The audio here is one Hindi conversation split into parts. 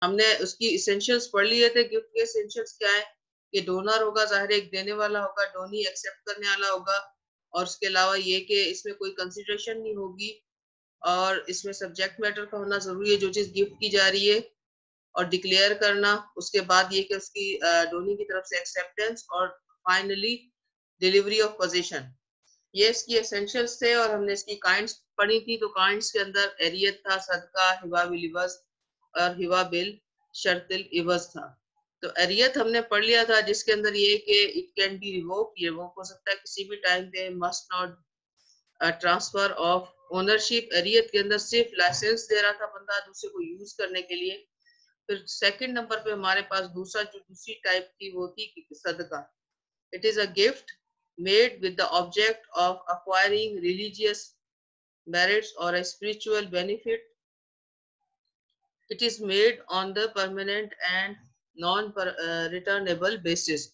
हमने उसकी इसेंशियल्स पढ़ लिए थे। गिफ्ट के इसेंशियल्स क्या है कि डोनर होगा, जाहिर एक देने वाला होगा, डोनी एक्सेप्ट करने वाला होगा, और उसके अलावा ये कि इसमें कोई कंसिडरेशन नहीं होगी, और इसमें सब्जेक्ट मैटर का होना जरूरी है, जो चीज गिफ्ट की जा रही है, और डिक्लेयर करना, उसके बाद ये कि उसकी डोनी की तरफ से एक्सेप्टेंस, और फाइनली डिलीवरी ऑफ पोजीशन। ये इसकी एसेंशियल्स थे, और हमने इसकी काइंड्स पढ़ी थी। तो काइंड्स के अंदर एरियत था, सदका, हिबा बिल इवज, और हिबा बिल शर्तिल इवज था। तो एरियत हमने पढ़ लिया था, जिसके अंदर ये कि इट कैन बी रिवोक, ये रिवोक हो सकता है किसी भी टाइम पे, must not transfer of ownership. एरियत के अंदर सिर्फ लाइसेंस दे रहा था बंदा दूसरे को यूज करने के लिए। फिर सेकंड नंबर पे हमारे पास दूसरी टाइप थी, वो थी सदका। It is a gift made with the object of acquiring religious merits or a spiritual benefit. It is made on the permanent and non-returnable basis.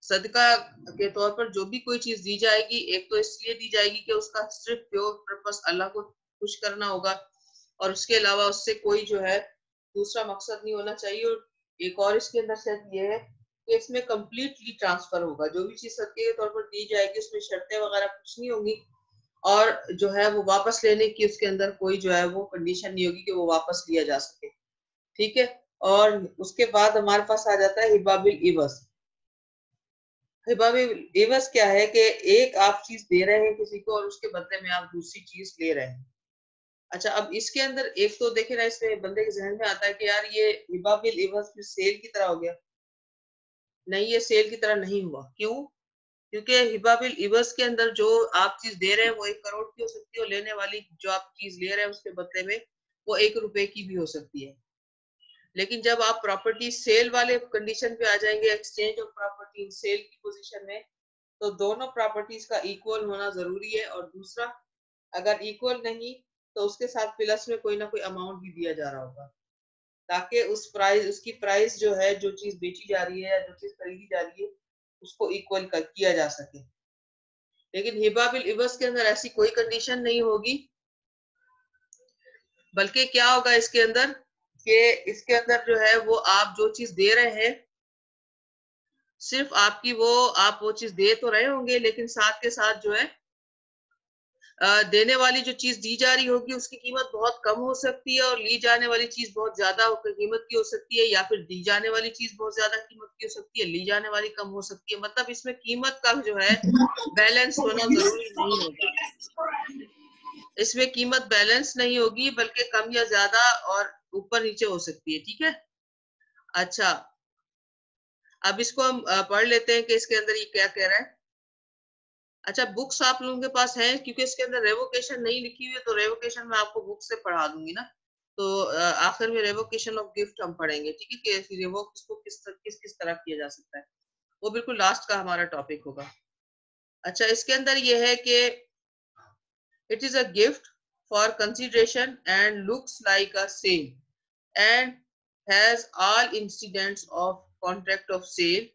सदका के तौर पर जो भी कोई चीज दी जाएगी, एक तो इसलिए दी जाएगी कि उसका सिर्फ प्योर पर्पस अल्लाह को खुश करना होगा, और उसके अलावा उससे कोई जो है दूसरा मकसद नहीं होना चाहिए। और एक और इसके अंदर शर्त ये है कि इसमें कंप्लीटली ट्रांसफर होगा। जो भी चीज सदके के तौर पर दी जाएगी उसमें शर्तें वगैरह कुछ नहीं होंगी, और जो है वो वापस लेने की उसके अंदर कोई जो है वो कंडीशन नहीं होगी कि वो वापस लिया जा सके। ठीक है। और उसके बाद हमारे पास आ जाता है हिबाबिल इवस। हिबाबिल इवस क्या है कि एक आप चीज दे रहे हैं किसी को, और उसके बदले में आप दूसरी चीज ले रहे हैं। अच्छा, अब इसके अंदर एक तो देखे ना, इसमें बंदे के जहन में आता है कि यार ये हिबाबिल इवस फिर सेल की तरह हो गया। नहीं, ये सेल की तरह नहीं हुआ। क्यों? क्योंकि हिबा बिल इवज के अंदर जो आप चीज दे रहे हैं वो 1 करोड़ की हो सकती है, और लेने वाली जो आप चीज ले रहे हैं उसके बदले में वो 1 रुपए की भी हो सकती है। लेकिन जब आप प्रॉपर्टी सेल वाले कंडीशन पे आ जाएंगे, एक्सचेंज ऑफ प्रॉपर्टी सेल की पोजीशन में, तो दोनों प्रॉपर्टीज का इक्वल होना जरूरी है। और दूसरा, अगर इक्वल नहीं तो उसके साथ प्लस में कोई ना कोई अमाउंट भी दिया जा रहा होगा, ताकि उस प्राइस, उसकी प्राइस जो है, जो चीज बेची जा रही है या जो चीज खरीदी जा रही है, उसको इक्वल किया जा सके। लेकिन हिबा बिल इवज के अंदर ऐसी कोई कंडीशन नहीं होगी, बल्कि क्या होगा इसके अंदर कि इसके अंदर जो है वो आप जो चीज दे रहे हैं, सिर्फ आपकी वो, आप वो चीज दे तो रहे होंगे, लेकिन साथ के साथ जो है देने वाली जो चीज दी जा रही होगी उसकी कीमत बहुत कम हो सकती है, और ली जाने वाली चीज बहुत ज्यादा कीमत की हो सकती है, या फिर दी जाने वाली चीज बहुत ज्यादा कीमत की हो सकती है, ली जाने वाली कम हो सकती है। मतलब इसमें कीमत का जो है बैलेंस होना जरूरी नहीं होगा। इसमें कीमत बैलेंस नहीं होगी, बल्कि कम या ज्यादा और ऊपर नीचे हो सकती है। ठीक है। अच्छा, अब इसको हम पढ़ लेते हैं कि इसके अंदर ये क्या कह रहा है। अच्छा, बुक्स आप लोगों के पास है? क्योंकि इसके अंदर रेवोकेशन नहीं लिखी हुई है, तो रेवोकेशन मैं आपको बुक से पढ़ा दूंगी ना। तो आखिर में रेवोकेशन ऑफ गिफ्ट हम पढ़ेंगे। ठीक है, कि रिवोक इसको किस किस तरह किया जा सकता है, वो बिल्कुल लास्ट का हमारा टॉपिक होगा। अच्छा, इसके अंदर ये है कि it is a gift for consideration and looks like a sale, and has all incidents of contract of sale.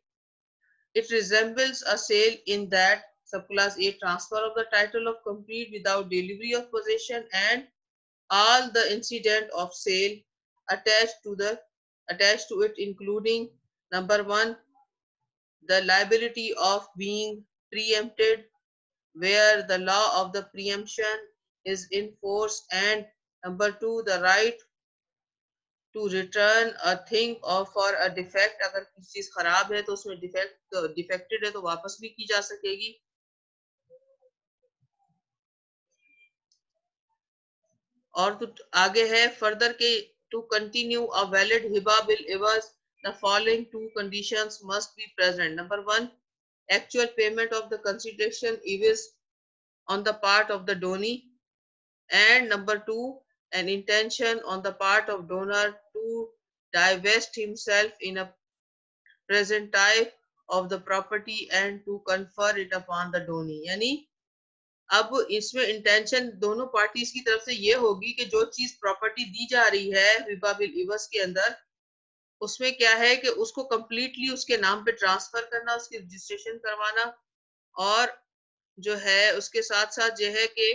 It resembles a sale in that subclass A transfer of the title of complete without delivery of possession, and all the incident of sale attached to it, including number one, the liability of being preempted where the law of the preemption is in force, and number two, the right to return a thing or for a defect। अगर किसी चीज खराब है तो उसमें डिफेक्टेड है तो वापस भी की जा सकेगी। और तो आगे है फर्दर के, टू कंटिन्यू अ वैलिड हिबा बिल इवज the following two conditions must be present. Number one, actual payment of the consideration is on the part of the donee, and number two, an intention on the part of donor to divest himself in a present type of the property and to confer it upon the donee। यानी अब इसमें इंटेंशन दोनों पार्टीज की तरफ से ये होगी कि जो चीज प्रॉपर्टी दी जा रही है हिबा बिल इवज के अंदर, उसमें क्या है कि उसको कंप्लीटली उसके नाम पे ट्रांसफर करना, उसकी रजिस्ट्रेशन करवाना, और जो है उसके साथ साथ ये है कि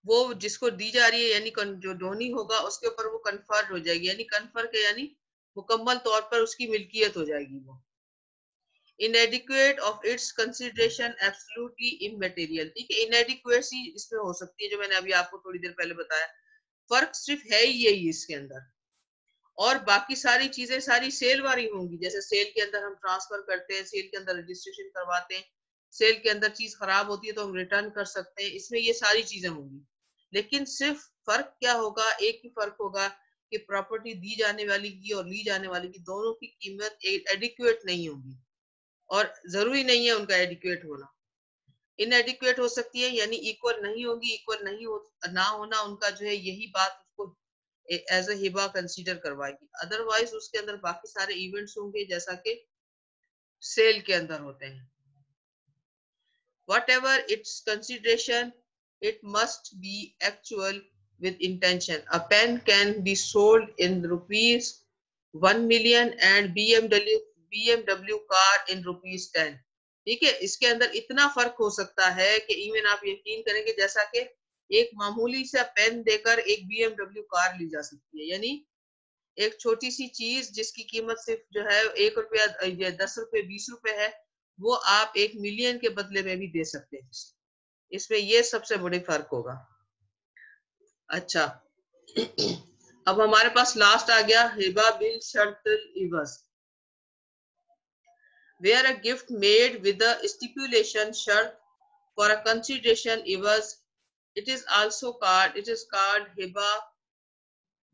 वो जिसको दी जा रही है यानी जो डोनी होगा उसके ऊपर वो कन्फर्ड हो जाएगी, यानी कन्फर के यानी मुकम्मल तौर पर उसकी मिल्कियत हो जाएगी वो। inadequate of its consideration absolutely immaterial, ठीक है, inadequacy इसमें हो सकती है जो मैंने अभी आपको थोड़ी देर पहले बताया। फर्क सिर्फ है ही यही इसके अंदर, और बाकी सारी चीजें सारी सेल वाली होंगी। जैसे सेल के अंदर हम ट्रांसफर करते हैं, सेल के अंदर रजिस्ट्रेशन करवाते हैं, सेल के अंदर चीज खराब होती है तो हम रिटर्न कर सकते हैं, इसमें ये सारी चीजें होंगी। लेकिन सिर्फ फर्क क्या होगा, एक ही फर्क होगा कि प्रॉपर्टी दी जाने वाली की और ली जाने वाली की दोनों की कीमत एडिक्वेट नहीं होगी, और जरूरी नहीं है उनका एडिक्वेट होना। इनएडिक्वेट हो सकती है यानी इक्वल नहीं होगी, इक्वल नहीं हो ना होना उनका जो है यही बात उसको एज ए हिबा कंसीडर करवाएगी। अदरवाइज उसके अंदर बाकी सारे इवेंट्स होंगे जैसा कि सेल के अंदर होते हैं। Whatever its consideration, it must be actual with intention. A pen can be sold in rupees 1 million and BMW car in rupees 10. ठीक है, इसके अंदर इतना फर्क हो सकता है कि इवन आप यकीन करेंगे जैसा कि एक मामूली सा पेन देकर एक BMW कार ली जा सकती है, यानी एक छोटी सी चीज जिसकी कीमत सिर्फ जो है 1 रुपया, 10 रुपए, 20 रुपए है, वो आप 1 मिलियन के बदले में भी दे सकते हैं। इसमें ये सबसे बड़ी फर्क होगा। अच्छा, अब हमारे पास लास्ट आ गया हिबा बिल शर्तुल इवज, where a gift made with a stipulation shart for a consideration इवज, it is called hiba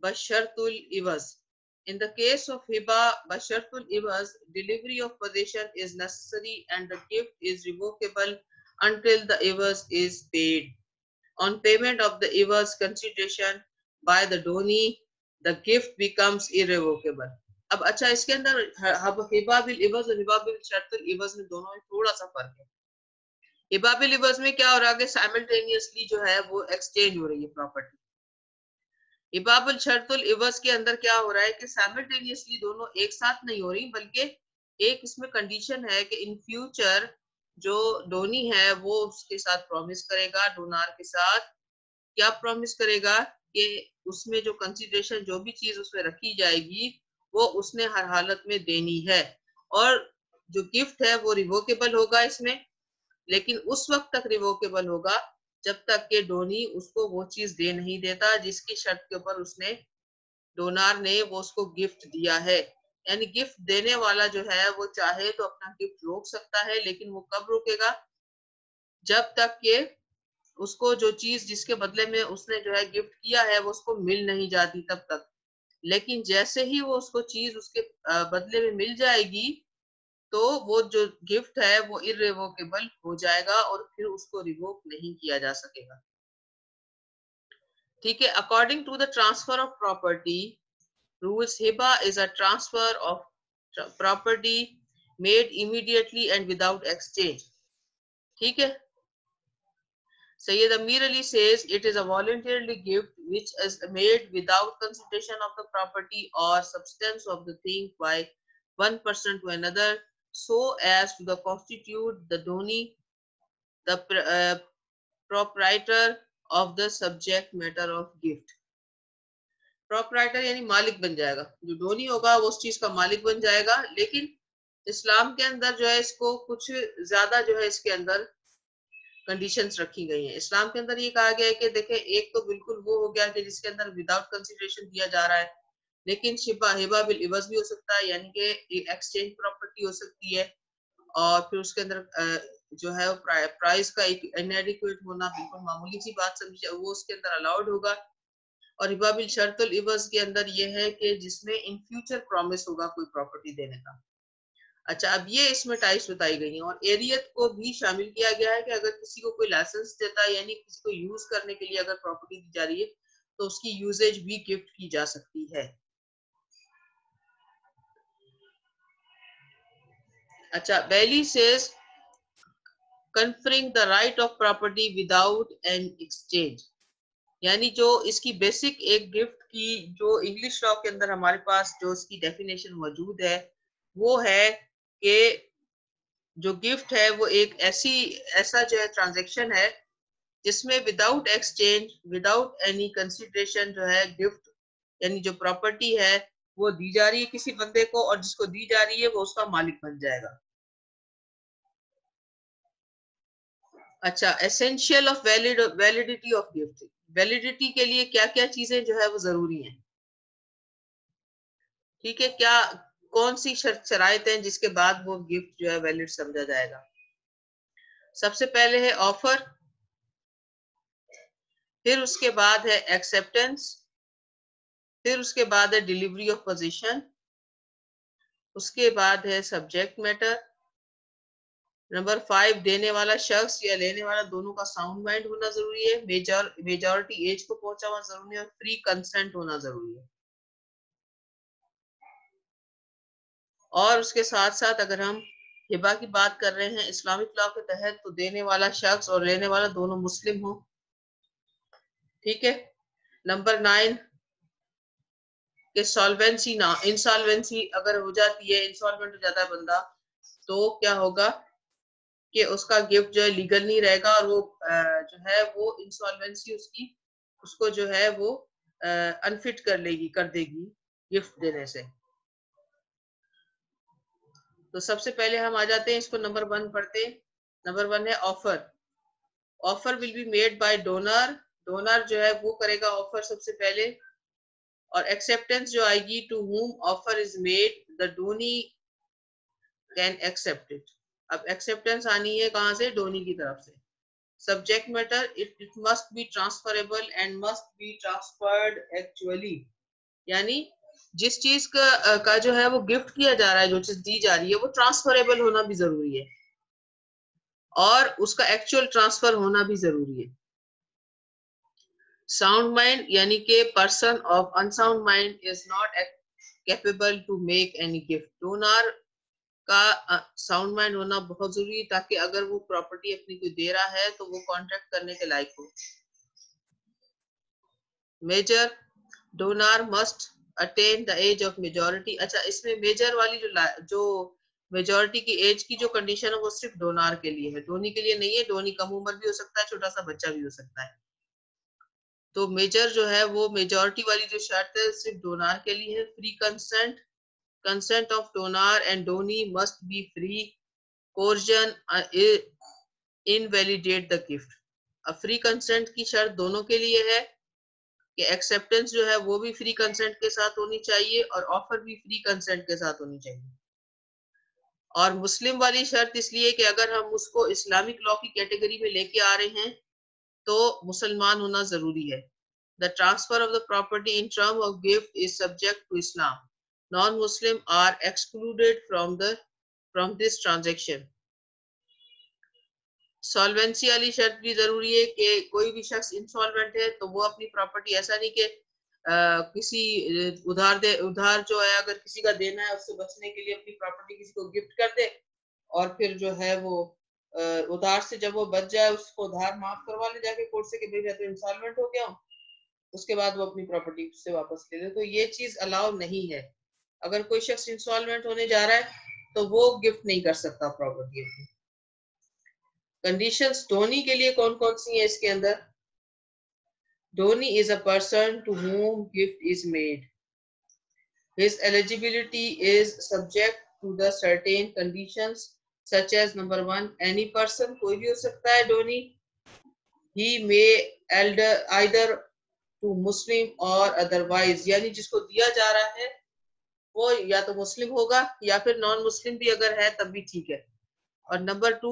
bashartul इवज. In the case of hiba bashartul iwaz, delivery of possession is necessary and the gift is revocable until the iwaz is paid. On payment of the iwaz consideration by the donee, the gift becomes irrevocable. अब अच्छा, इसके अंदर हिबा बिल इवज और हिबा बिल शर्तुल इवज में दोनों में थोड़ा सा फर्क है। हिबा बिल इवज में क्या हो रहा है कि साइमल्टेनियसली जो है वो एक्सचेंज हो रही है प्रॉपर्टी। इबाबुल शर्तुल इवज के अंदर क्या हो रहा है कि साइमल्टेनियसली दोनों एक साथ नहीं हो रही, बल्कि एक इसमें कंडीशन है कि इन फ्यूचर जो डोनी है वो उसके साथ प्रॉमिस करेगा, डोनार के साथ क्या प्रॉमिस करेगा कि उसमें जो कंसीडरेशन जो भी चीज उसमें रखी जाएगी वो उसने हर हालत में देनी है, और जो गिफ्ट है वो रिवोकेबल होगा इसमें, लेकिन उस वक्त तक रिवोकेबल होगा जब तक के डोनी उसको वो चीज दे नहीं देता जिसकी शर्त के ऊपर उसने डोनार ने वो उसको गिफ्ट दिया है। यानी गिफ्ट देने वाला जो है वो चाहे तो अपना गिफ्ट रोक सकता है, लेकिन वो कब रोकेगा, जब तक के उसको जो चीज जिसके बदले में उसने जो है गिफ्ट किया है वो उसको मिल नहीं जाती तब तक। लेकिन जैसे ही वो उसको चीज उसके बदले में मिल जाएगी तो वो जो गिफ्ट है वो इररिवोकेबल हो जाएगा और फिर उसको रिवोक नहीं किया जा सकेगा। ठीक है, according to the transfer of property rules, हिबा is a transfer of property made immediately and without exchange. ठीक है, Sayyid Amir Ali says it is a voluntary gift which is made without consideration of the property or substance of the thing by one person to another, so as to constitute the donee, the proprietor of the subject matter of gift. Proprietor यानी मालिक बन जाएगा, जो डोनी होगा वो उस चीज का मालिक बन जाएगा। लेकिन इस्लाम के अंदर जो है इसको कुछ ज्यादा जो है इसके अंदर कंडीशंस रखी गई हैं। इस्लाम के अंदर ये कहा गया है कि देखें, एक तो बिल्कुल वो हो गया कि जिसके अंदर विदाउट कंसिडरेशन दिया जा रहा है, लेकिन शिबा हिबा बिल इवज भी हो सकता है, यानी कि एक्सचेंज प्रॉपर्टी हो सकती है, और फिर उसके अंदर जो है प्राइस का एक इनएडिक्वेट होना बिल्कुल मामूली सी बात समझिए, वो उसके अंदर अलाउड होगा। और हिबा बिल शर्तुल इवज के अंदर ये है कि जिसमें इन फ्यूचर प्रॉमिस होगा कोई प्रॉपर्टी देने का। अच्छा, अब ये इसमें टाइप्स बताई गई हैं, और एरियत को भी शामिल किया गया है कि अगर किसी को कोई लाइसेंस देता है यानी किसी को यूज करने के लिए अगर प्रॉपर्टी दी जा रही है तो उसकी यूजेज भी गिफ्ट की जा सकती है। अच्छा, Baillie says conferring the right of property without an exchange, यानी जो इसकी बेसिक एक गिफ्ट की जो इंग्लिश लॉ के अंदर हमारे पास जो इसकी डेफिनेशन मौजूद है वो है कि जो गिफ्ट है वो एक ऐसा जो है ट्रांजैक्शन है जिसमें without exchange, without any consideration जो है गिफ्ट यानी जो प्रॉपर्टी है वो दी जा रही है किसी बंदे को, और जिसको दी जा रही है वो उसका मालिक बन जाएगा। अच्छा, essential of validity of gift, validity के लिए क्या क्या चीजें जो है वो जरूरी हैं। ठीक है, क्या कौन सी शर्त शराइत हैं जिसके बाद वो गिफ्ट जो है वैलिड समझा जाएगा। सबसे पहले है ऑफर, फिर उसके बाद है एक्सेप्टेंस, फिर उसके बाद है डिलीवरी ऑफ पोजीशन, उसके बाद है सब्जेक्ट मैटर, नंबर 5 देने वाला शख्स या लेने वाला दोनों का साउंड माइंड होना जरूरी है, मेजॉरिटी एज को पहुंचा हुआ जरूरी है, और फ्री कंसेंट होना जरूरी है। और उसके साथ साथ अगर हम हिबा की बात कर रहे हैं इस्लामिक लॉ के तहत, तो देने वाला शख्स और लेने वाला दोनों मुस्लिम हो। ठीक है। नंबर 9 कि सॉल्वेंसी ना, इंसॉल्वेंसी अगर हो जाती है, इंसॉल्वेंट हो जाता है बंदा, तो क्या होगा कि उसका गिफ्ट जो है लीगल नहीं रहेगा, और वो जो है वो इंसॉल्वेंसी उसकी उसको जो है वो अनफिट कर देगी गिफ्ट देने से। तो सबसे पहले हम आ जाते हैं, इसको नंबर 1 पढ़ते हैं। नंबर 1 है offer. Offer will be made by donor, donor जो है वो करेगा ऑफर सबसे पहले। और एक्सेप्टेंस जो आएगी, to whom offer is made the donee can accept it. अब एक्सेप्टेंस आनी है कहां से, डोनी की तरफ से। Subject matter, it must be transferable and must be transferred actually, यानी जिस चीज का जो है वो गिफ्ट किया जा रहा है, जो चीज दी जा रही है वो ट्रांसफरेबल होना भी जरूरी है, और उसका एक्चुअल ट्रांसफर होना भी जरूरी है। साउंड माइंड यानी कि person of unsound mind is not capable to make any gift. Donor का साउंड माइंड होना बहुत जरूरी है, ताकि अगर वो प्रॉपर्टी अपनी कोई दे रहा है तो वो कॉन्ट्रैक्ट करने के लायक हो। Major, donor must attain the age of majority. अच्छा, इसमें मेजर वाली जो मेजोरिटी की एज की जो कंडीशन है वो सिर्फ डोनार के लिए है, डोनी के लिए नहीं है। डोनी कम उम्र भी हो सकता है, छोटा सा बच्चा भी हो सकता है। तो मेजर जो है वो मेजोरिटी वाली जो शर्त है सिर्फ डोनार के लिए है। Free consent, consent of donor and donee must be free, coercion invalidate the gift. अब फ्री कंसेंट की शर्त दोनों के लिए है कि एक्सेप्टेंस जो है वो भी फ्री कंसेंट के साथ होनी चाहिए, और ऑफर भी फ्री कंसेंट के साथ होनी चाहिए। और मुस्लिम वाली शर्त इसलिए कि अगर हम उसको इस्लामिक लॉ की कैटेगरी में लेके आ रहे हैं तो मुसलमान होना जरूरी है। The transfer of the property in term of gift is subject to Islam, non Muslim are excluded from this transaction. Solvency वाली शर्त भी जरूरी है कि कोई भी शख्स इंसॉल्वेंट है तो वो अपनी प्रॉपर्टी, ऐसा नहीं कि किसी उधार जो है अगर किसी का देना है उससे बचने के लिए अपनी प्रॉपर्टी किसी को गिफ्ट कर दे, और फिर जो है वो उधार से जब वो बच जाए उसको उधार माफ करवा ले जाके कोर्ट से कि भाई मैं तो इंसॉल्वेंट हो गया हूँ, उसके बाद वो अपनी प्रॉपर्टी उससे वापस ले ले। तो ये चीज अलाउ नहीं है। अगर कोई शख्स इंसॉल्वेंट होने जा रहा है तो वो गिफ्ट नहीं कर सकता प्रॉपर्टी अपनी। कंडीशंस डोनी के लिए कौन कौन सी है इसके अंदर। Donee is a person to whom gift is made, his eligibility is subject to the certain conditions such as number 1 any person, कोई भी हो सकता है Downey. he may either to muslim or otherwise, यानी जिसको दिया जा रहा है वो या तो मुस्लिम होगा या फिर नॉन मुस्लिम भी अगर है तब भी ठीक है। और नंबर 2,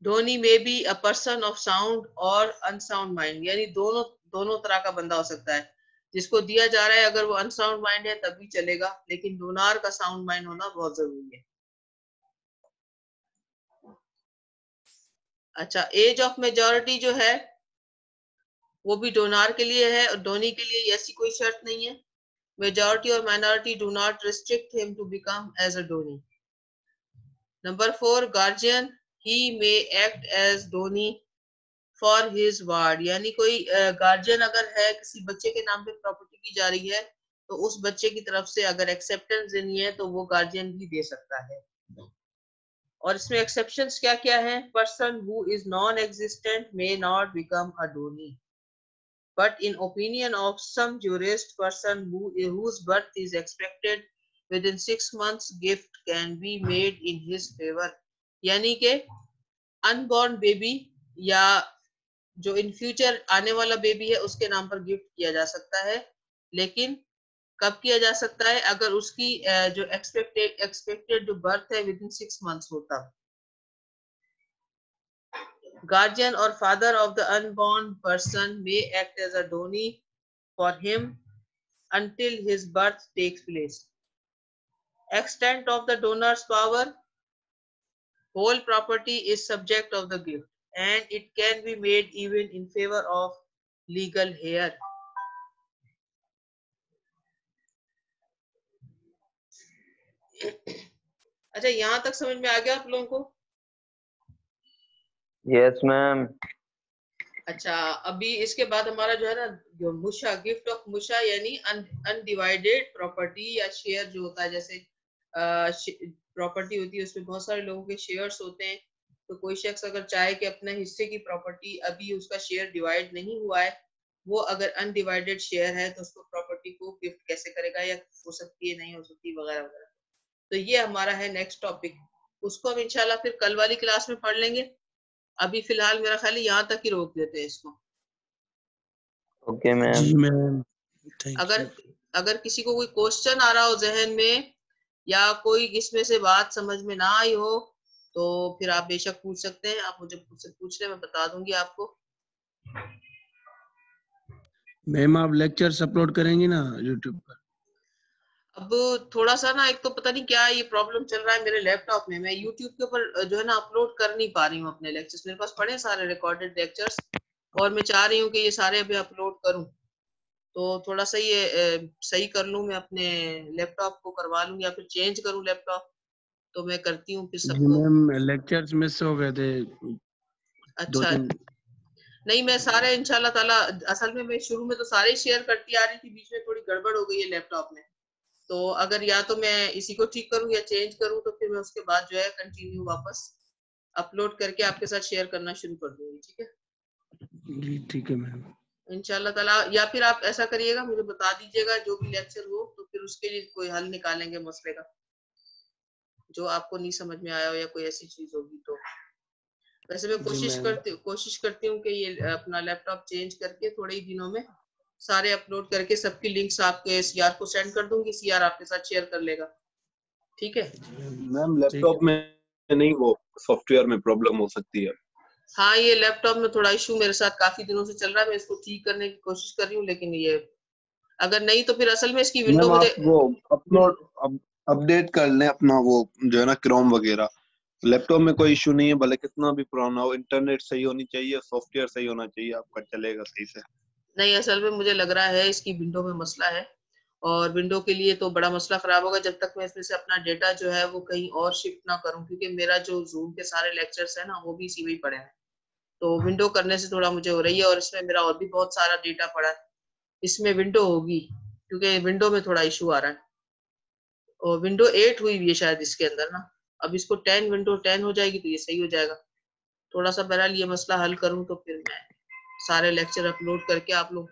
धोनी में be a person of sound और अनसाउंड माइंड, यानी दोनों दोनों तरह का बंदा हो सकता है। जिसको दिया जा रहा है अगर वो अनसाउंड माइंड है तब भी चलेगा, लेकिन डोनार का साउंड माइंड होना बहुत जरूरी है। अच्छा, एज ऑफ मेजोरिटी जो है वो भी डोनार के लिए है, और डोनी के लिए ऐसी कोई शर्त नहीं है। मेजोरिटी और minority do not restrict him to become as a donee. Number 4, guardian, he may act as donee for his ward, यानी कोई गार्जियन अगर है, किसी बच्चे के नाम पे प्रॉपर्टी की जा रही है तो उस बच्चे की तरफ से अगर एक्सेप्टेंस देनी है तो वो गार्जियन भी दे सकता है। और इसमें एक्सेप्शंस क्या क्या है? Person who is non existent may not become a donee, but in opinion of some jurist, person whose birth is expected within 6 months, gift can be made in his favor. यानी कि अनबॉर्न बेबी या जो इन फ्यूचर आने वाला बेबी है उसके नाम पर गिफ्ट किया जा सकता है, लेकिन कब किया जा सकता है? अगर उसकी जो एक्सपेक्टेड जो बर्थ है विद इन 6 मंथ्स होता। Guardian or father of the unborn person may act as a donee for him until his birth takes place. Extent of the donor's power: whole property is subject of the gift, and it can be made even in favor of legal heir. अच्छा, यहाँ तक समझ में आ गया आप लोगों को? Yes ma'am. अच्छा, अभी इसके बाद हमारा जो है ना, जो मुशा, गिफ्ट ऑफ मुशा यानी अनडिवाइडेड प्रॉपर्टी या शेयर जो होता है, जैसे प्रॉपर्टी होती है उसमें बहुत सारे लोगों के शेयर्स होते हैं, तो कोई शख्स अगर चाहे कि अपने हिस्से की प्रॉपर्टी, अभी उसका शेयर डिवाइड नहीं हुआ है, वो अगर अनडिवाइडेड शेयर है तो उसको प्रॉपर्टी को गिफ्ट कैसे करेगा, या हो सकती है नहीं हो सकती, वगैरह वगैरह। तो ये हमारा है नेक्स्ट टॉपिक, उसको हम इंशाल्लाह फिर कल वाली क्लास में पढ़ लेंगे। अभी फिलहाल मेरा ख्याल है यहाँ तक ही रोक देते हैं इसको। Okay ma'am. जी मैम, अगर अगर किसी को कोई क्वेश्चन आ रहा हो जहन में, या कोई इसमें से बात समझ में ना आई हो, तो फिर आप बेशक पूछ सकते हैं। आप मुझे मुझसे पूछ ले, मैं बता दूंगी आपको। मैम आप लेक्चर्स अपलोड करेंगी ना यूट्यूब पर? अब थोड़ा सा ना, एक तो पता नहीं क्या ये प्रॉब्लम चल रहा है मेरे लैपटॉप में, मैं यूट्यूब के ऊपर जो है ना अपलोड कर नहीं पा रही हूँ अपने लेक्चर्स। मेरे पास पड़े सारे रिकॉर्डेड लेक्चर्स, और मैं चाह रही हूँ कि ये सारे अभी अपलोड करूँ, तो थोड़ा सा ये सही कर लूँ, मैं अपने लैपटॉप को करवा लूँ या फिर चेंज करूँ लैपटॉप, तो मैं करती हूँ फिर जी सबको। मैम, लेक्चर्स मिस हो गए थे अच्छा, 2-3। नहीं मैं सारे इंशाल्लाह ताला, असल में मैं शुरू में तो सारे ही शेयर करती आ रही थी, बीच में थोड़ी गड़बड़ हो गई है लैपटॉप में, तो अगर या तो मैं इसी को ठीक करूँ या चेंज करूँ, तो फिर मैं उसके बाद जो है कंटिन्यू वापस अपलोड करके आपके साथ शेयर करना शुरू कर दूंगी। ठीक है जी ठीक है मैम। इंशाल्लाह ताला, या फिर आप ऐसा करिएगा, मुझे बता दीजिएगा जो भी लेक्चर हो, तो फिर उसके लिए कोई हल निकालेंगे मसले का, जो आपको नहीं समझ में आया हो या कोई ऐसी चीज होगी तो। वैसे मैं कोशिश करती हूँ कि ये अपना लैपटॉप चेंज करके थोड़े ही दिनों में सारे अपलोड करके सबकी लिंक्स आपके सीआर को सेंड कर दूंगी, सीआर आपके साथ शेयर कर लेगा। ठीक है मैम, लैपटॉप में नहीं, वो सॉफ्टवेयर में प्रॉब्लम हो सकती है। हाँ, ये लैपटॉप में थोड़ा इशू मेरे साथ काफी दिनों से चल रहा है, मैं इसको ठीक करने की कोशिश कर रही हूँ, लेकिन ये अगर नहीं तो फिर असल में इसकी विंडो मैम मुझे आप वो अपडेट कर लें अपना, वो जो है ना क्रोम वगैरह। लैपटॉप में कोई इशू नहीं है, भले कितना भी पुराना हो, इंटरनेट सही होनी चाहिए, सॉफ्टवेयर सही होना चाहिए, आपका चलेगा सही से। नहीं, असल में मुझे लग रहा है इसकी विंडो में मसला है, और विंडो के लिए तो बड़ा मसला खराब होगा जब तक मैं इसमें से अपना डेटा जो है वो कहीं और शिफ्ट ना करूं, क्योंकि मेरा जो जूम के सारे लेक्चर्स है ना वो भी इसी में ही पड़े हैं, तो विंडो करने से थोड़ा मुझे हो रही है, और इसमें मेरा और भी बहुत सारा डेटा पड़ा है, इसमें विंडो होगी, क्योंकि विंडो में थोड़ा इशू आ रहा है, और विंडो 8 हुई हुई है शायद इसके अंदर ना, अब इसको 10 विंडो 10 हो जाएगी तो ये सही हो जाएगा। थोड़ा सा बहरहाल ये मसला हल करूं तो फिर मैं सारे लेक्चर अपलोड करके आप लोग